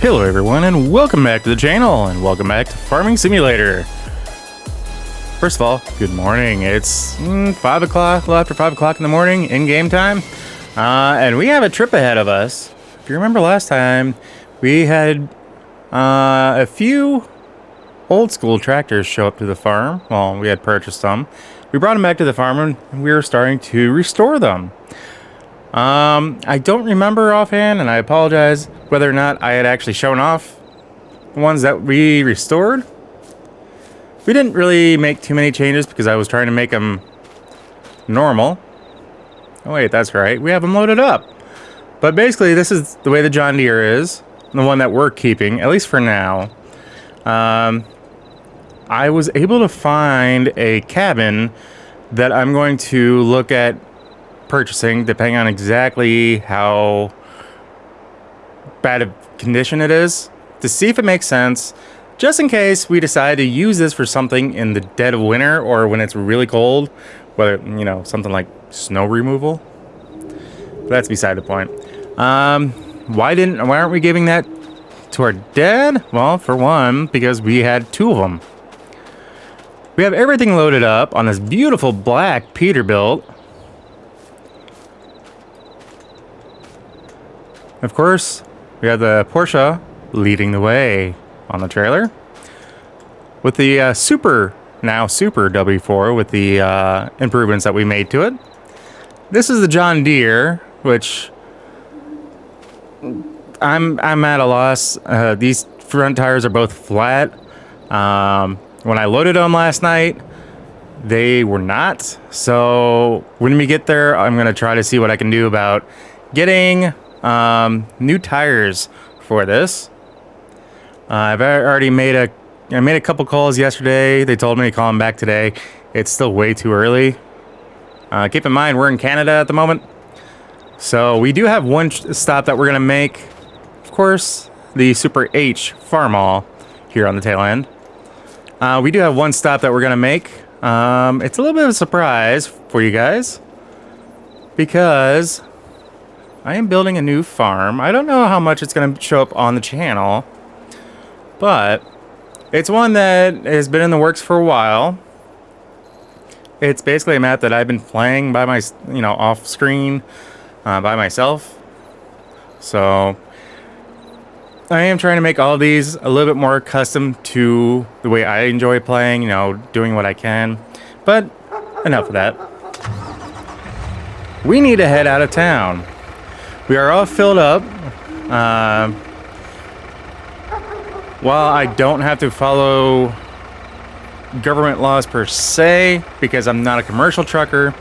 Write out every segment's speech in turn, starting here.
Hello everyone and welcome back to the channel and welcome back to Farming Simulator. First of all, good morning. It's 5 o'clock, a little after 5 o'clock in the morning in game time. And we have a trip ahead of us. If you remember last time, we had a few old school tractors show up to the farm. Well, we had purchased them. We brought them back to the farm and we were starting to restore them. I don't remember offhand, and I apologize, whether or not I had actually shown off the ones that we restored. We didn't really make too many changes because I was trying to make them normal. Oh wait, that's right, we have them loaded up. But basically, this is the way the John Deere is, the one that we're keeping, at least for now. I was able to find a cabin that I'm going to look at purchasing, depending on exactly how bad a condition it is, to see if it makes sense, just in case we decide to use this for something in the dead of winter or when it's really cold, whether, you know, something like snow removal. But that's beside the point. Why aren't we giving that to our dad? Well, for one, because we had two of them. We have everything loaded up on this beautiful black Peterbilt. Of course, we have the Porsche leading the way on the trailer with the Super W4 with the improvements that we made to it. This is the John Deere, which I'm at a loss. These front tires are both flat. When I loaded them last night, they were not. So when we get there, I'm going to try to see what I can do about getting new tires for this. I've already made a couple calls yesterday. They told me to call them back today. It's still way too early. Keep in mind, we're in Canada at the moment. So we do have one stop that we're going to make. Of course, the Super H Farmall here on the tail end. We do have one stop that we're going to make. It's a little bit of a surprise for you guys, because I am building a new farm. I don't know how much it's going to show up on the channel, but it's one that has been in the works for a while. It's basically a map that I've been playing by off screen, by myself. So I am trying to make all these a little bit more custom to the way I enjoy playing, doing what I can. But enough of that. We need to head out of town. We are all filled up. While I don't have to follow government laws per se, because I'm not a commercial trucker,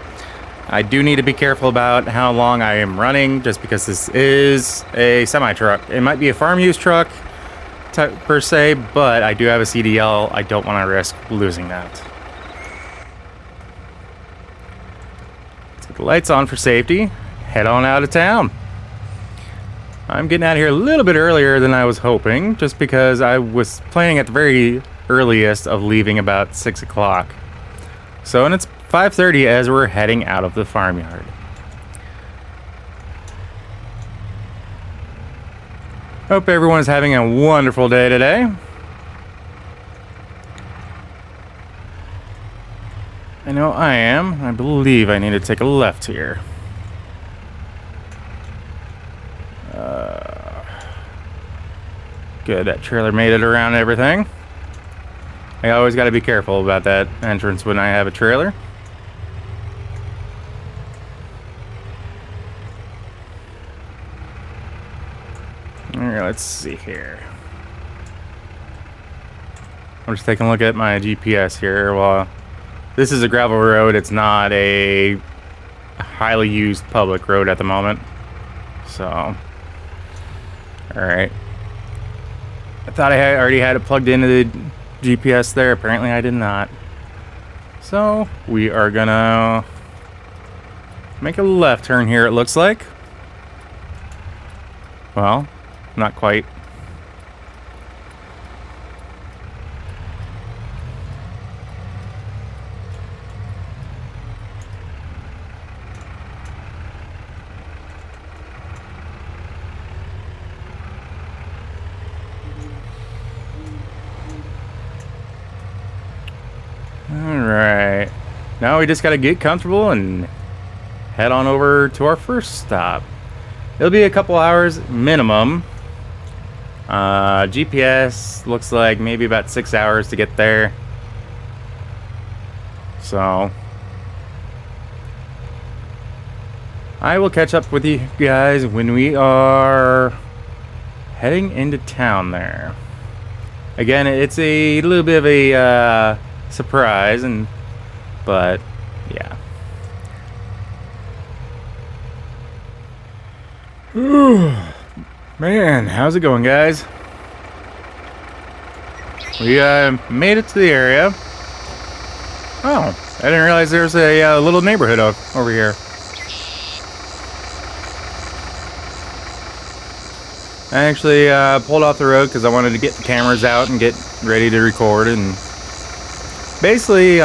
I do need to be careful about how long I am running, just because this is a semi-truck. It might be a farm use truck per se, but I do have a CDL. I don't want to risk losing that. Let's get the lights on for safety. Head on out of town. I'm getting out of here a little bit earlier than I was hoping, just because I was planning at the very earliest of leaving about 6 o'clock. So, and it's 5:30 as we're heading out of the farmyard. Hope everyone's having a wonderful day today. I know I am. I believe I need to take a left here. Good, that trailer made it around everything. I always got to be careful about that entrance when I have a trailer. Alright, let's see here. I'm just taking a look at my GPS here. Well, this is a gravel road. It's not a highly used public road at the moment. So, alright. I thought I already had it plugged into the GPS there. Apparently I did not. So we are gonna make a left turn here, it looks like. Well, not quite. Now we just gotta get comfortable and head on over to our first stop. It'll be a couple hours minimum. GPS looks like maybe about 6 hours to get there. So I will catch up with you guys when we are heading into town there. Again, it's a little bit of a surprise, but yeah. Man, how's it going, guys? We made it to the area. Oh, I didn't realize there's a little neighborhood over here. I actually pulled off the road because I wanted to get the cameras out and get ready to record. And basically,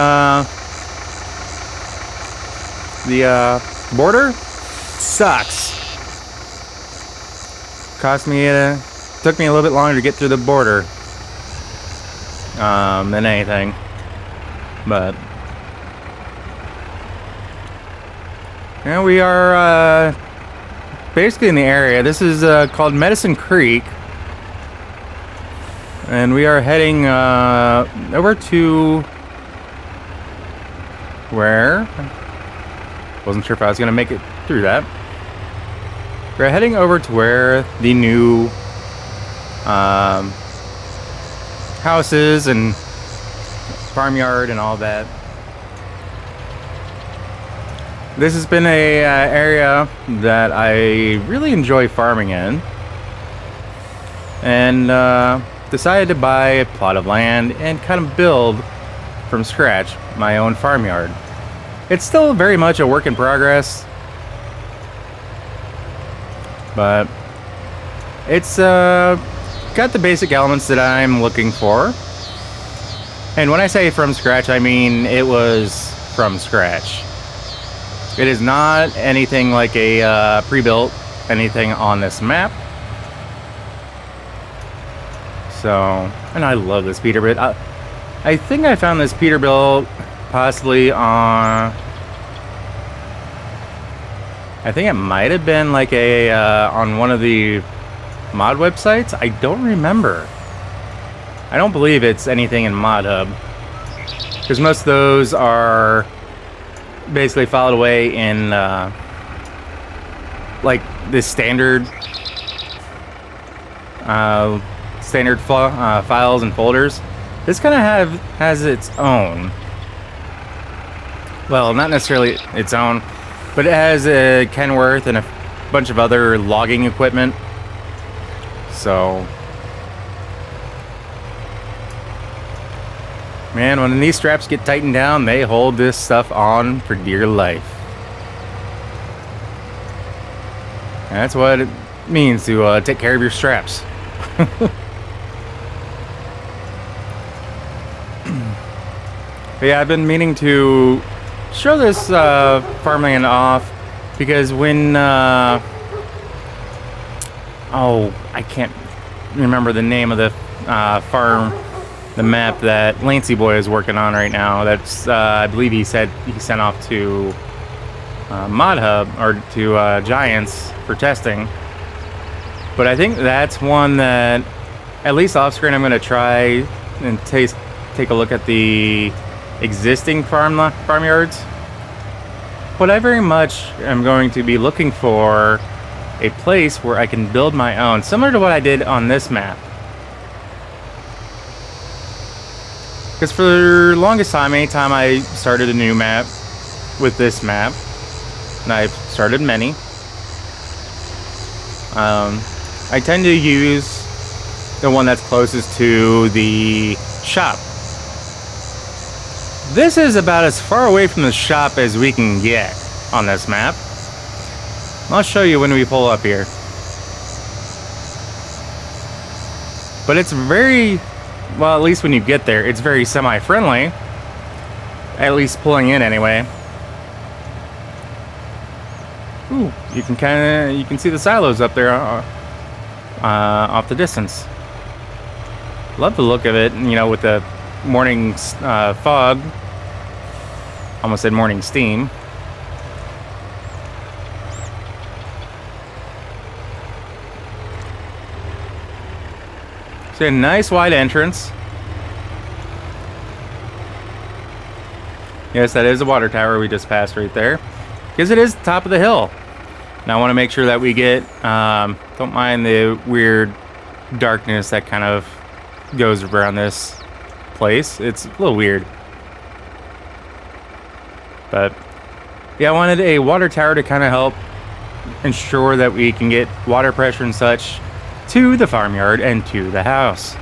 the border sucks. Took me a little bit longer to get through the border than anything, but yeah, we are basically in the area. This is called Medicine Creek, and we are heading over to where? Wasn't sure if I was gonna make it through that. We're heading over to where the new houses and farmyard and all that. This has been a area that I really enjoy farming in, and decided to buy a plot of land and kind of build from scratch my own farmyard. It's still very much a work in progress, but it's got the basic elements that I'm looking for. And when I say from scratch, I mean it was from scratch. It is not anything like a pre-built anything on this map. So, and I love this Peterbilt. I think I found this Peterbilt possibly on... I think it might have been like a on one of the mod websites. I don't remember. I don't believe it's anything in Mod Hub, because most of those are basically filed away in like the standard files and folders. This kind of has its own. Well, not necessarily its own, but it has a Kenworth and a bunch of other logging equipment. So, man, when these straps get tightened down, they hold this stuff on for dear life. And that's what it means to take care of your straps. But yeah, I've been meaning to show this farmland off, because when oh, I can't remember the name of the farm, the map that Lancey Boy is working on right now. That's I believe he said he sent off to Mod Hub or to Giants for testing. But I think that's one that, at least off screen, I'm going to try and take a look at the existing farmyards. But I very much am going to be looking for a place where I can build my own, similar to what I did on this map. Because for the longest time, anytime I started a new map with this map, and I've started many, I tend to use the one that's closest to the shop. This is about as far away from the shop as we can get on this map. I'll show you when we pull up here. But it's very, well, at least when you get there, it's very semi-friendly. At least pulling in anyway. Ooh, you can see the silos up there off the distance. Love the look of it, you know, with the morning fog. Almost said morning steam. So a nice wide entrance. Yes, that is a water tower we just passed right there. Because it is the top of the hill. Now I want to make sure that we get, don't mind the weird darkness that kind of goes around this place. It's a little weird. But yeah, I wanted a water tower to kind of help ensure that we can get water pressure and such to the farmyard and to the house.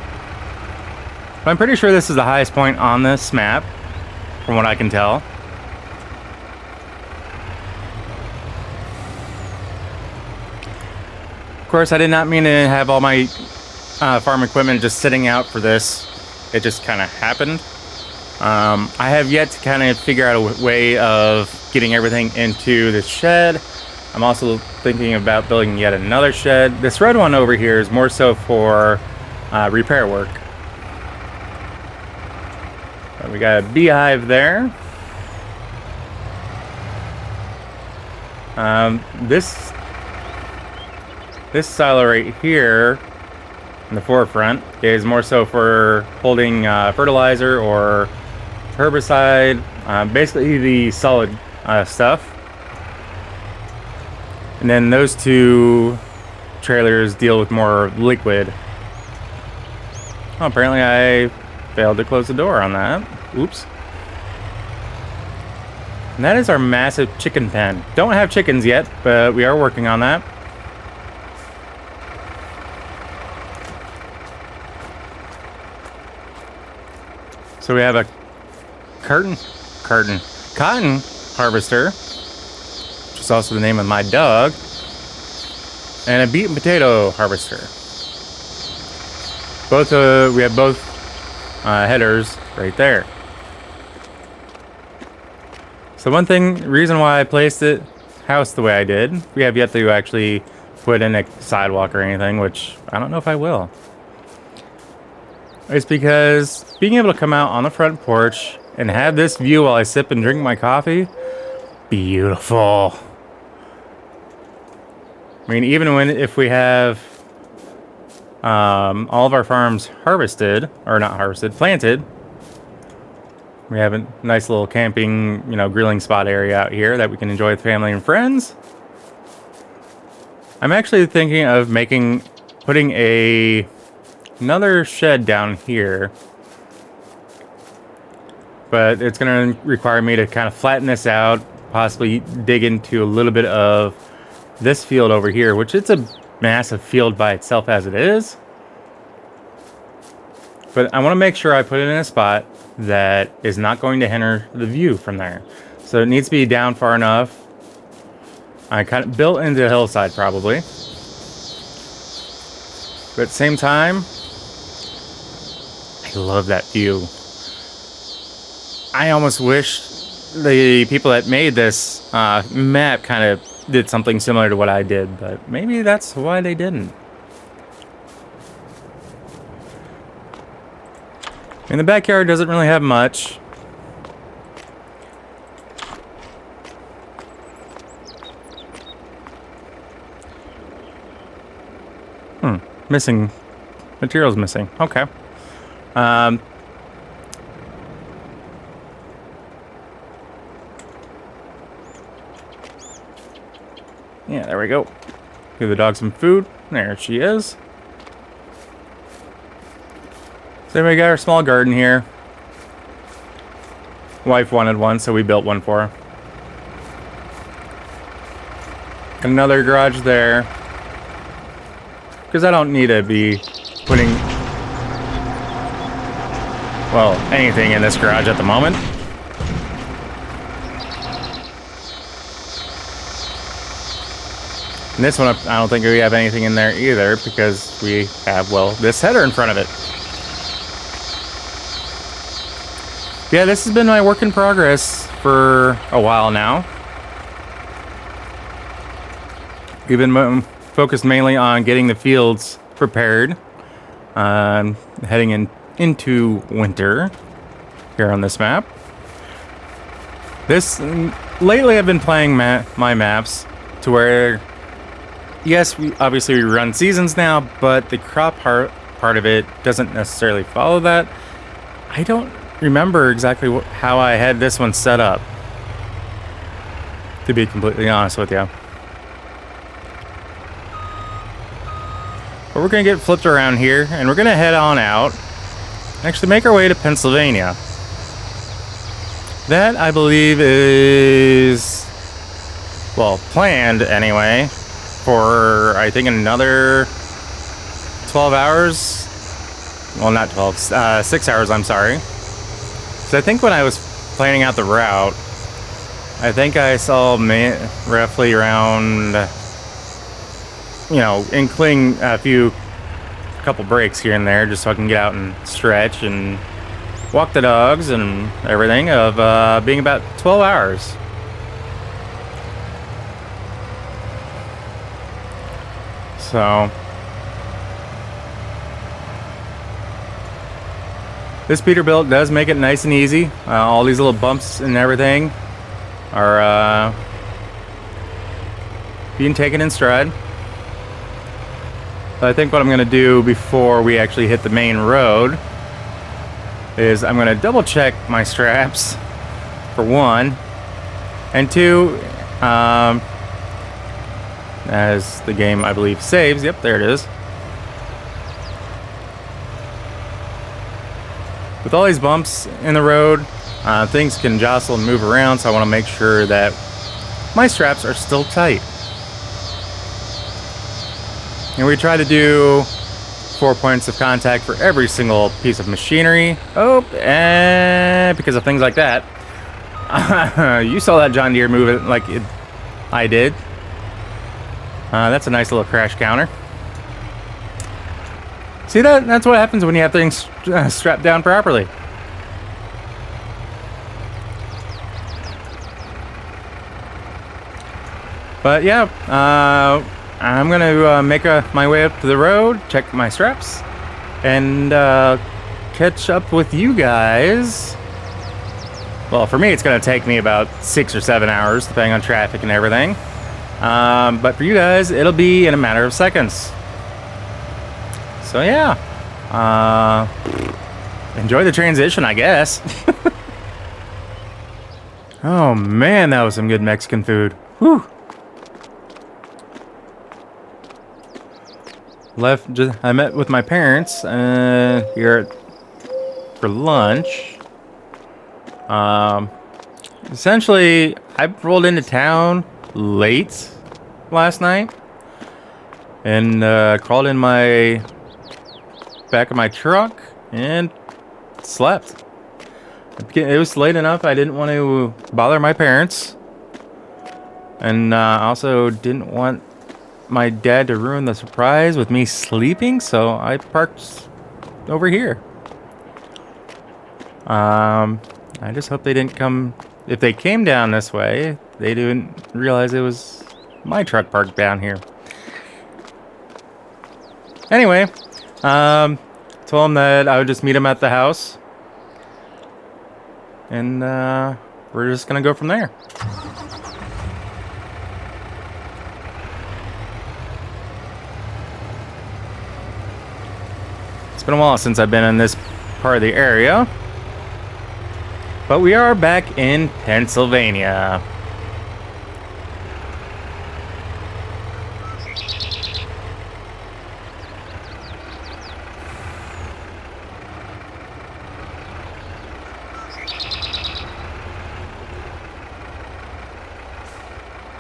But I'm pretty sure this is the highest point on this map, from what I can tell. Of course, I did not mean to have all my farm equipment just sitting out for this. It just kind of happened. I have yet to kind of figure out a way of getting everything into the shed. I'm also thinking about building yet another shed. This red one over here is more so for repair work. We got a beehive there. This silo right here in the forefront is more so for holding fertilizer or herbicide, basically the solid stuff. And then those two trailers deal with more liquid. Oh, apparently I failed to close the door on that. Oops. And that is our massive chicken pen. Don't have chickens yet, but we are working on that. So we have a cotton harvester, which is also the name of my dog, and a beet and potato harvester. We have both headers right there. So reason why I placed it house the way I did, we have yet to actually put in a sidewalk or anything, which I don't know if I will. It's because being able to come out on the front porch and have this view while I sip and drink my coffee, beautiful. I mean, even if we have all of our farms planted, we have a nice little camping, grilling spot area out here that we can enjoy with family and friends. I'm actually thinking of putting another shed down here, but it's going to require me to kind of flatten this out, possibly dig into a little bit of this field over here, which it's a massive field by itself as it is. But I want to make sure I put it in a spot that is not going to hinder the view from there. So it needs to be down far enough. I kind of built into the hillside probably. But at the same time, I love that view. I almost wish the people that made this map kind of did something similar to what I did, but maybe that's why they didn't. And the backyard doesn't really have much. Missing. Materials missing. Okay. Yeah, there we go. Give the dog some food. There she is. So we got our small garden here. Wife wanted one, so we built one for her. Another garage there. Because I don't need to be putting, well, anything in this garage at the moment. And this one, I don't think we have anything in there either, because we have, well, this header in front of it. Yeah, this has been my work in progress for a while now. We've been focused mainly on getting the fields prepared, heading into winter here on this map. Lately I've been playing my maps to where, yes, we run seasons now, but the crop part of it doesn't necessarily follow that. I don't remember exactly how I had this one set up, to be completely honest with you. But we're gonna get flipped around here, and we're gonna head on out. Actually, make our way to Pennsylvania. That, I believe, is, well, planned anyway, for, I think, another 12 hours. Well, not 12, 6 hours, I'm sorry. So I think when I was planning out the route, I think I saw roughly around, including a couple breaks here and there, just so I can get out and stretch and walk the dogs and everything, of being about 12 hours. So this Peterbilt does make it nice and easy. All these little bumps and everything are being taken in stride. I think what I'm going to do before we actually hit the main road is I'm going to double check my straps, for one, and two, as the game, I believe, saves. Yep, there it is. With all these bumps in the road, things can jostle and move around, so I want to make sure that my straps are still tight. And we try to do 4 points of contact for every single piece of machinery. Oh, and because of things like that. You saw that John Deere move it like I did. That's a nice little crash counter. See that? That's what happens when you have things strapped down properly. But yeah, I'm going to make my way up to the road, check my straps, and catch up with you guys. Well, for me, it's going to take me about 6 or 7 hours, depending on traffic and everything. But for you guys, it'll be in a matter of seconds. So yeah, enjoy the transition, I guess. Oh man, that was some good Mexican food. Whew. I met with my parents here for lunch. Essentially, I rolled into town late last night and crawled in my back of my truck and slept. It was late enough. I didn't want to bother my parents, and also didn't want my dad to ruin the surprise with me sleeping, so I parked over here. I just hope they didn't come. If they came down this way, they didn't realize it was my truck parked down here. Anyway, told them that I would just meet them at the house, and we're just gonna go from there. It's been a while since I've been in this part of the area, but we are back in Pennsylvania.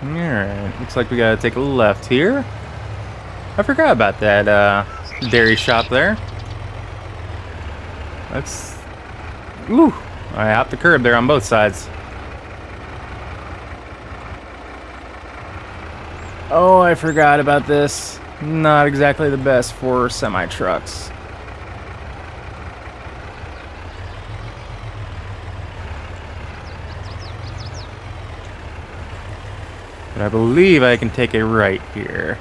Alright, looks like we gotta take a left here. I forgot about that dairy shop there. That's... Ooh! I hopped the curb there on both sides. Oh, I forgot about this. Not exactly the best for semi-trucks. But I believe I can take a right here.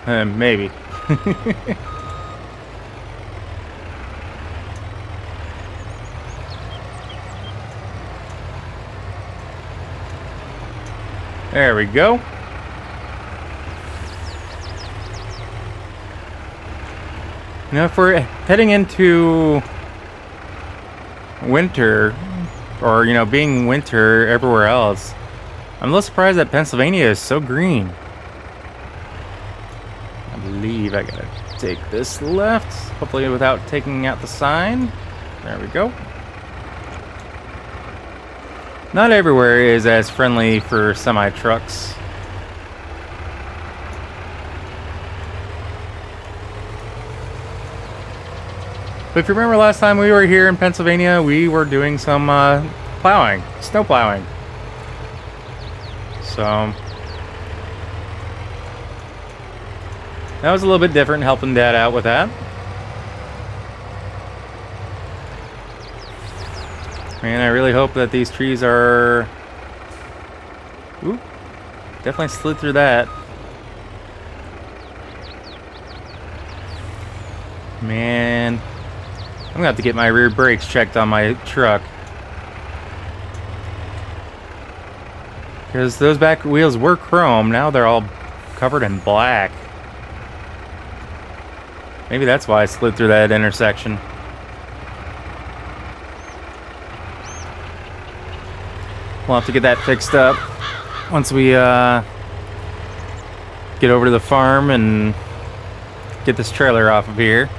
Maybe. There we go. Now, if we're heading into winter, or, you know, being winter everywhere else, I'm a little surprised that Pennsylvania is so green. I believe I gotta take this left, hopefully without taking out the sign. There we go. Not everywhere is as friendly for semi-trucks. But if you remember last time we were here in Pennsylvania, we were doing some plowing, snow plowing. So that was a little bit different, helping Dad out with that. Man, I really hope that these trees are... Ooh, definitely slid through that. Man, I'm gonna have to get my rear brakes checked on my truck. Because those back wheels were chrome, now they're all covered in black. Maybe that's why I slid through that intersection. We'll have to get that fixed up once we get over to the farm and get this trailer off of here.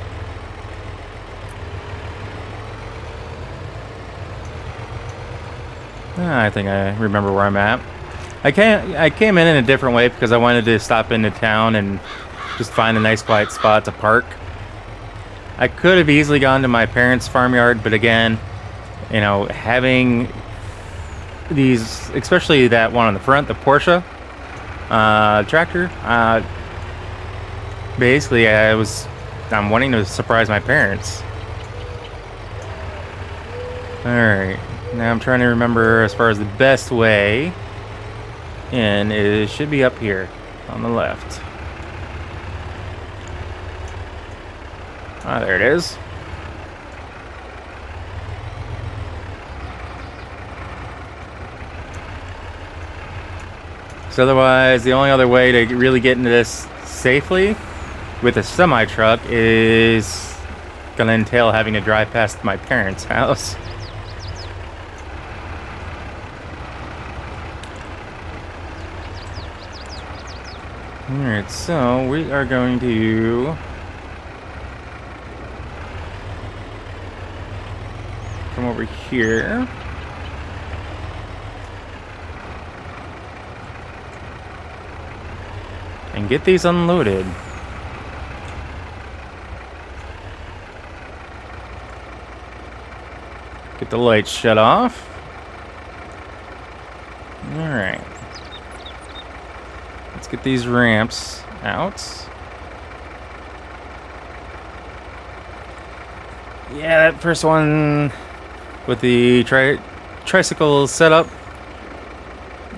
I think I remember where I'm at. I came in a different way because I wanted to stop into town and just find a nice quiet spot to park. I could have easily gone to my parents' farmyard, but again, you know, having these, especially that one on the front, the Porsche tractor, basically I'm wanting to surprise my parents. Alright, now I'm trying to remember as far as the best way in. It should be up here on the left. Ah, there it is. So otherwise, the only other way to really get into this safely with a semi-truck is gonna entail having to drive past my parents' house. Alright, so we are going to come over here. And get these unloaded. Get the lights shut off. Alright. Let's get these ramps out. Yeah, that first one with the tricycle setup.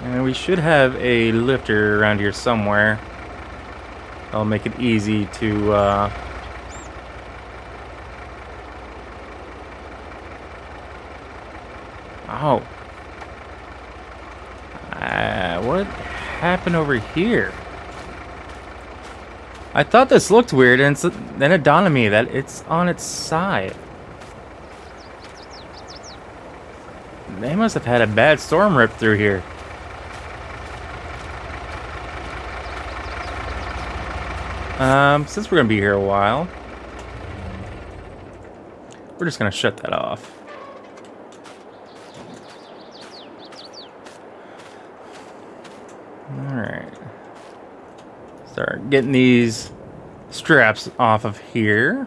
And we should have a lifter around here somewhere. That'll make it easy to oh. What happened over here? I thought this looked weird, and then it dawned on me that it's on its side. They must have had a bad storm rip through here. Since we're gonna be here a while, we're just gonna shut that off. Alright. Start getting these straps off of here.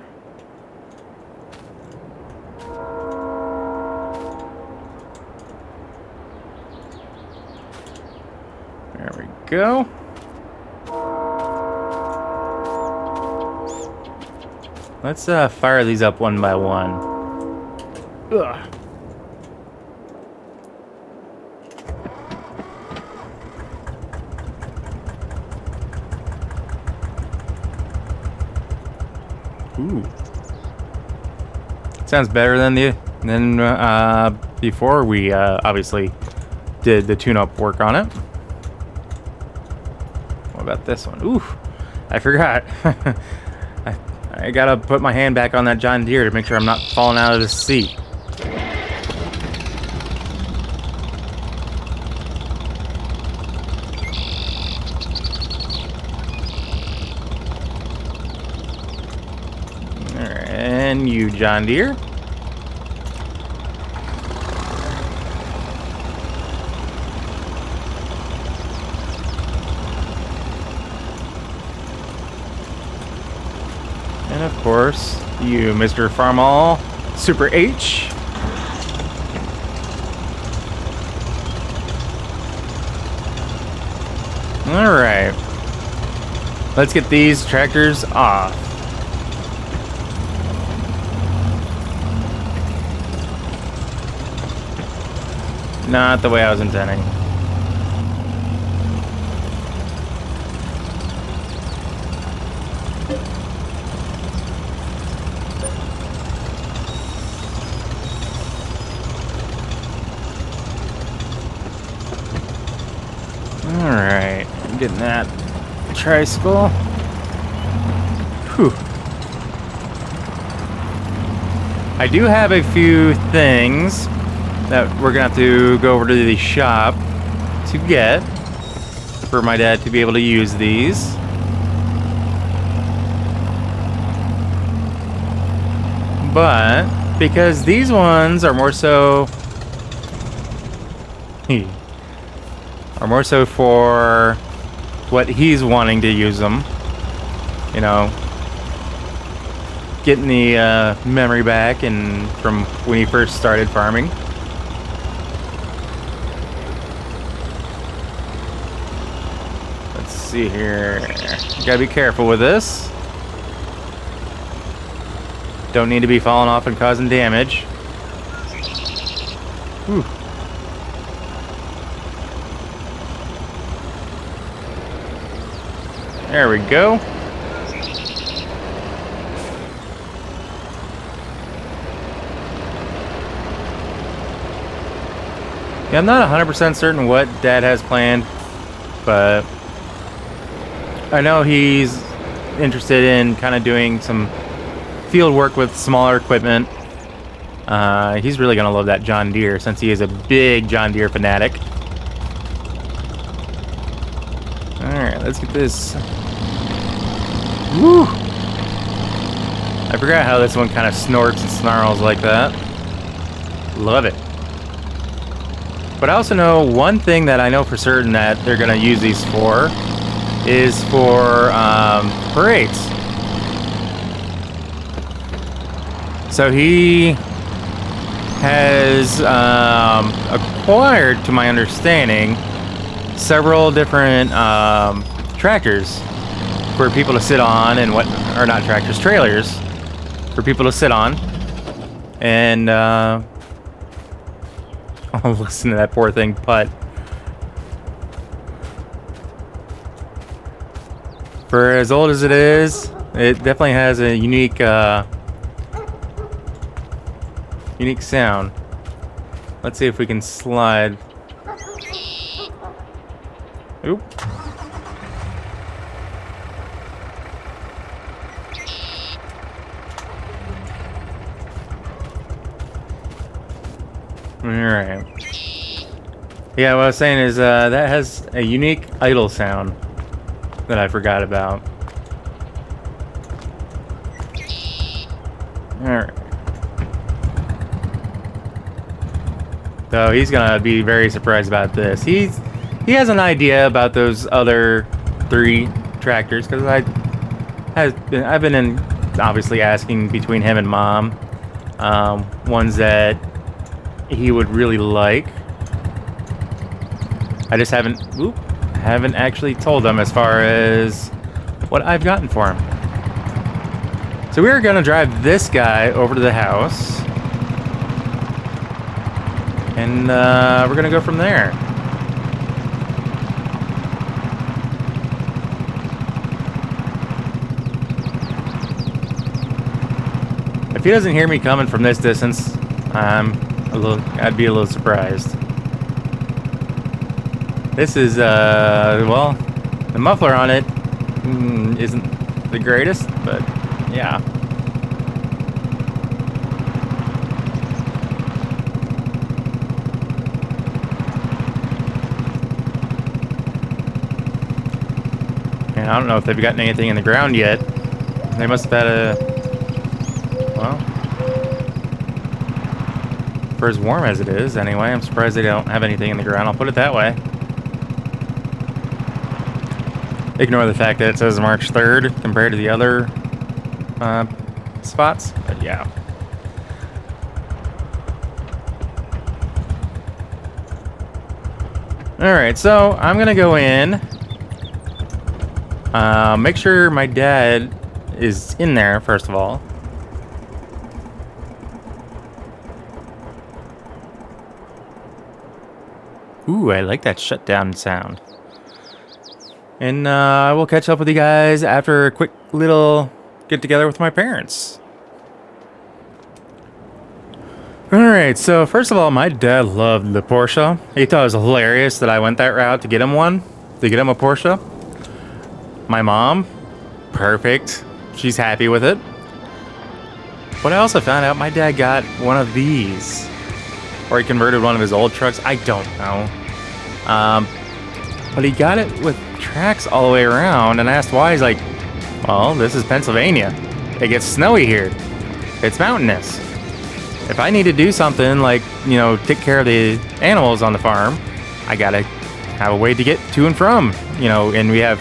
There we go. Let's fire these up one by one. Ugh. Ooh. Sounds better than before we obviously did the tune-up work on it. What about this one? Ooh, I forgot. I gotta put my hand back on that John Deere to make sure I'm not falling out of the seat. And you, John Deere. And of course, you, Mr. Farmall, Super H. All right. Let's get these tractors off. Not the way I was intending. Alright, I'm getting that tricycle. Whew. I do have a few things that we're gonna have to go over to the shop to get for my dad to be able to use these. But because these ones are more so for what he's wanting to use them, you know, getting the memory back and from when he first started farming. Let's see here. You gotta be careful with this. Don't need to be falling off and causing damage. Whew. There we go. Yeah, I'm not 100% certain what Dad has planned, but I know he's interested in kind of doing some field work with smaller equipment. He's really gonna love that John Deere since he is a big John Deere fanatic. Alright, let's get this. Woo! I forgot how this one kind of snorts and snarls like that. Love it. But I also know one thing that I know for certain that they're gonna use these for is for parades. So he has acquired, to my understanding, several different tractors for people to sit on and what, or not tractors, trailers for people to sit on. And oh, listen to that poor thing putt. For as old as it is, it definitely has a unique unique sound. Let's see if we can slide. Oop. Alright. Yeah, what I was saying is that has a unique idle sound that I forgot about. Alright. So he's gonna be very surprised about this. He has an idea about those other 3 tractors because I've been in obviously asking between him and Mom ones that he would really like. I just haven't actually told him as far as what I've gotten for him. So we're gonna drive this guy over to the house. And we're gonna go from there. If he doesn't hear me coming from this distance, I'd be a little surprised. This is, well, the muffler on it isn't the greatest, but yeah. And I don't know if they've gotten anything in the ground yet. They must have had well, for as warm as it is anyway, I'm surprised they don't have anything in the ground. I'll put it that way. Ignore the fact that it says March 3rd compared to the other spots, but yeah. Alright, so I'm gonna go in. Make sure my dad is in there, first of all. Ooh, I like that shutdown sound. And we'll catch up with you guys after a quick little get-together with my parents. Alright, so first of all, my dad loved the Porsche. He thought it was hilarious that I went that route to get him one, to get him a Porsche. My mom, perfect. She's happy with it. But I also found out my dad got one of these. Or he converted one of his old trucks. I don't know. But he got it with tracks all the way around, and I asked why. He's like, well, this is Pennsylvania. It gets snowy here. It's mountainous. If I need to do something like, you know, take care of the animals on the farm, I gotta have a way to get to and from, you know, and we have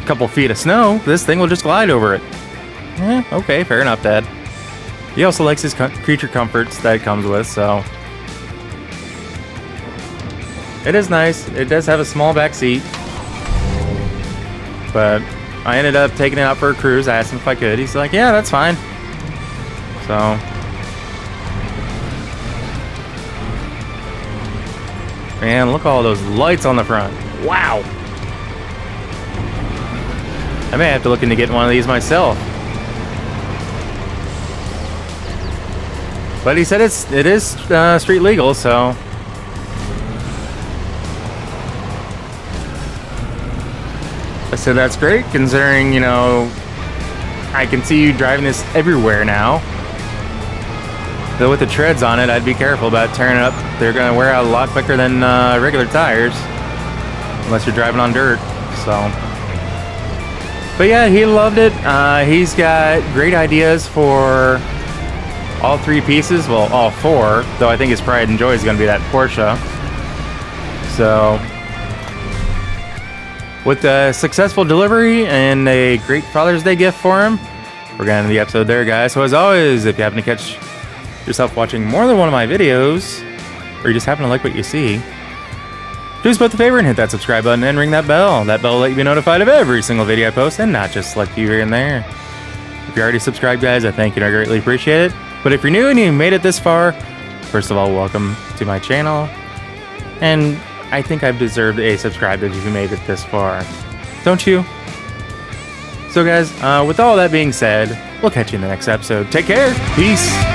a couple feet of snow. This thing will just glide over it. Okay, fair enough, Dad. He also likes his creature comforts that it comes with, so it is nice. It does have a small back seat, but I ended up taking it out for a cruise. I asked him if I could. He's like, yeah, that's fine. So, man, look at all those lights on the front. Wow. I may have to look into getting one of these myself. But he said it is street legal, so I said that's great, considering, you know, I can see you driving this everywhere now. Though with the treads on it, I'd be careful about tearing it up. They're going to wear out a lot quicker than regular tires, unless you're driving on dirt. So, but yeah, he loved it. He's got great ideas for all three pieces. Well, all four, though I think his pride and joy is going to be that Porsche. So, with a successful delivery and a great Father's Day gift for him, we're going to end the episode there, guys. So as always, if you happen to catch yourself watching more than one of my videos, or you just happen to like what you see, please put the favor and hit that subscribe button and ring that bell. That bell will let you be notified of every single video I post, and not just select you here and there. If you're already subscribed, guys, I thank you and I greatly appreciate it. But if you're new and you made it this far, first of all, welcome to my channel. And I think I've deserved a subscribe if you made it this far. Don't you? So guys, with all that being said, we'll catch you in the next episode. Take care. Peace.